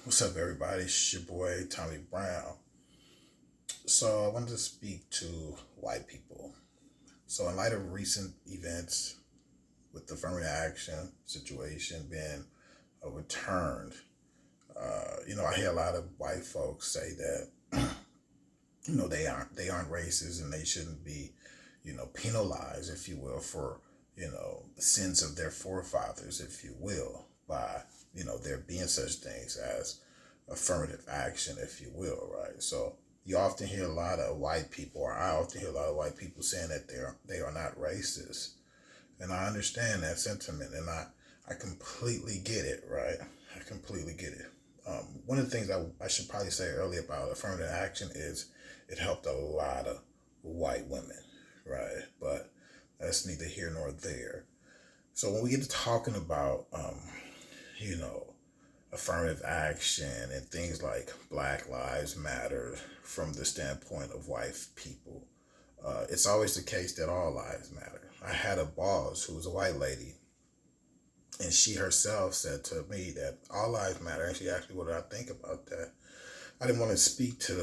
What's up, everybody? It's your boy, Tommy Brown. So, I wanted to speak to white people. So, in light of recent events with the affirmative action situation being overturned, I hear a lot of white folks say that, they aren't racist and they shouldn't be, penalized, if you will, for, the sins of their forefathers, if you will, by, there being such things as affirmative action, if you will, right? So you often hear a lot of white people, or I often hear a lot of white people saying that they are not racist, and I understand that sentiment, and I completely get it, right? I completely get it. One of the things I should probably say earlier about affirmative action is it helped a lot of white women, right? But that's neither here nor there. So when we get to talking about, you know, affirmative action and things like Black Lives Matter from the standpoint of white people, it's always the case that all lives matter. I had a boss who was a white lady, and she herself said to me that all lives matter. And she asked me what did I think about that. I didn't want to speak to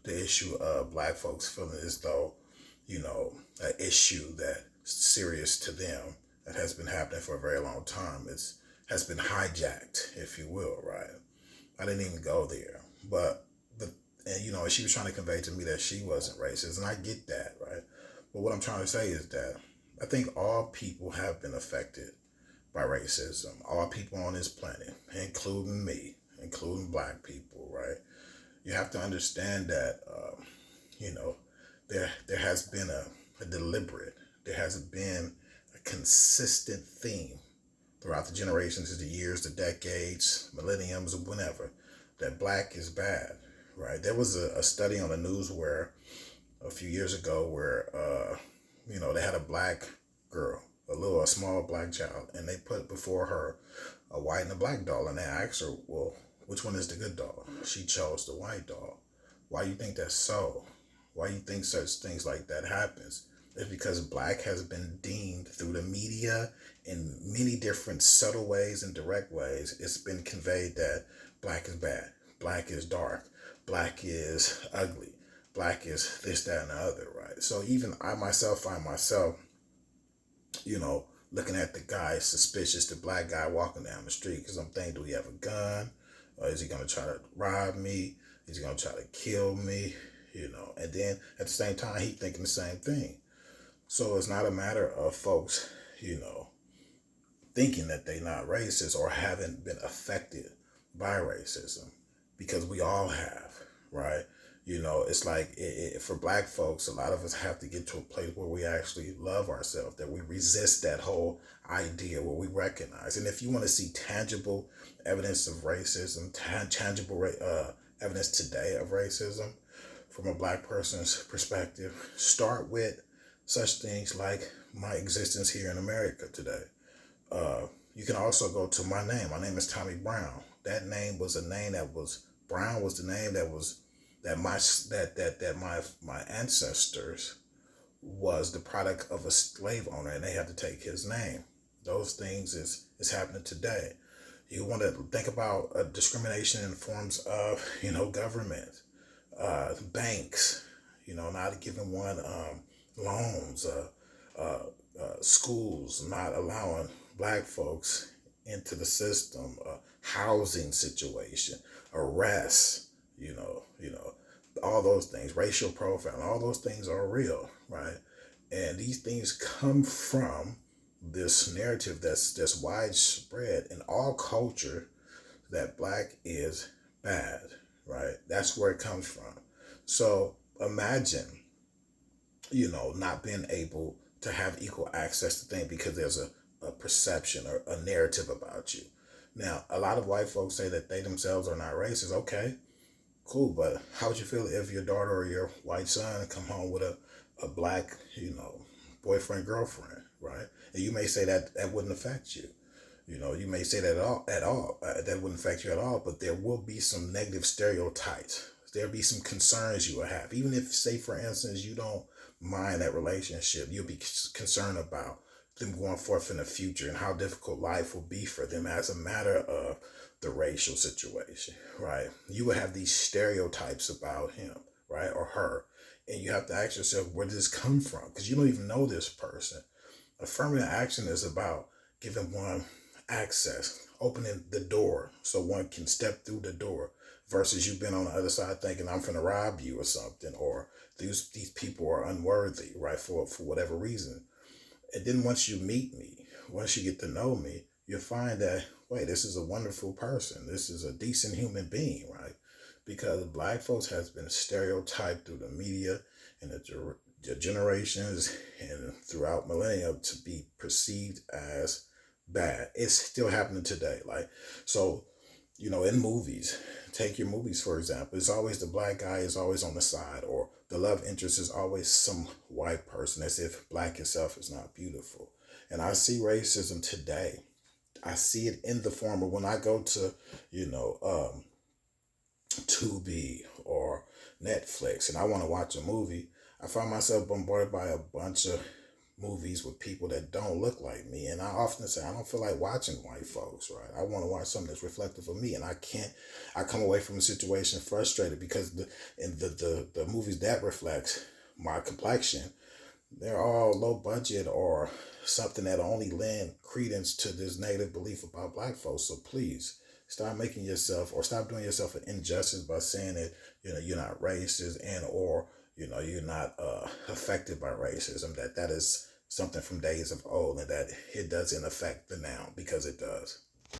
the issue of black folks feeling as though, an issue that's serious to them that has been happening for a very long time. Has been hijacked, if you will, right? I didn't even go there. But she was trying to convey to me that she wasn't racist, and I get that, right? But what I'm trying to say is that I think all people have been affected by racism. All people on this planet, including me, including black people, right? You have to understand that, you know, there has been a deliberate, there has been a consistent theme throughout the generations, the years, the decades, millenniums, or whenever, that black is bad, right? There was a study on the news where a few years ago where, they had a black girl, a small black child, and they put before her a white and a black doll, and they asked her, well, which one is the good doll? She chose the white doll. Why do you think that's so? Why do you think such things like that happens? It's because black has been deemed through the media in many different subtle ways and direct ways. It's been conveyed that black is bad, black is dark, black is ugly, black is this, that, and the other, right? So even I myself find myself, looking at the guy suspicious, the black guy walking down the street, because I'm thinking, do he have a gun? Or is he going to try to rob me? Is he going to try to kill me? And then at the same time, he thinking the same thing. So it's not a matter of folks, thinking that they're not racist or haven't been affected by racism, because we all have, right? It's like for black folks, a lot of us have to get to a place where we actually love ourselves, that we resist that whole idea, where we recognize. And if you want to see tangible evidence of racism, tangible evidence today of racism from a black person's perspective, start with such things like my existence here in America today. You can also go to my name. My name is Tommy Brown. That name was a name that was Brown was the name that was that my ancestors was the product of a slave owner, and they had to take his name. Those things is happening today. You want to think about discrimination in forms of government, banks, not giving one loans, schools not allowing black folks into the system, housing situation, arrests, all those things, racial profiling, all those things are real, right? And these things come from this narrative that's widespread in all culture, that black is bad, right? That's where it comes from. So imagine, not being able to have equal access to things because there's a perception or a narrative about you. Now, a lot of white folks say that they themselves are not racist. Okay, cool, but how would you feel if your daughter or your white son come home with a black, boyfriend, girlfriend, right? And you may say that wouldn't affect you. You may say that that wouldn't affect you at all, but there will be some negative stereotypes. There'll be some concerns you will have. Even if, say, for instance, you don't mind that relationship, you'll be concerned about, them going forth in the future and how difficult life will be for them as a matter of the racial situation, right? You would have these stereotypes about him, right, or her, and you have to ask yourself, where did this come from? Because you don't even know this person. Affirmative action is about giving one access, opening the door so one can step through the door versus you being on the other side thinking I'm finna rob you or something, or these people are unworthy, right, for whatever reason. And then once you meet me, once you get to know me, you'll find that, wait, this is a wonderful person. This is a decent human being, right? Because black folks has been stereotyped through the media and the generations and throughout millennia to be perceived as bad. It's still happening today. Like, so, in movies, take your movies for example, it's always the black guy is always on the side, or the love interest is always some white person, as if black itself is not beautiful. And I see racism today. I see it in the form of when I go to, you know, Tubi or Netflix and I want to watch a movie, I find myself bombarded by a bunch of movies with people that don't look like me. And I often say, I don't feel like watching white folks, right? I want to watch something that's reflective of me. And I can't, I come away from a situation frustrated because the movies that reflects my complexion, they're all low budget or something that only lend credence to this negative belief about black folks. So please stop making yourself or stop doing yourself an injustice by saying that, you're not racist and or, you're not affected by racism. That is something from days of old and that it doesn't affect the now, because it does.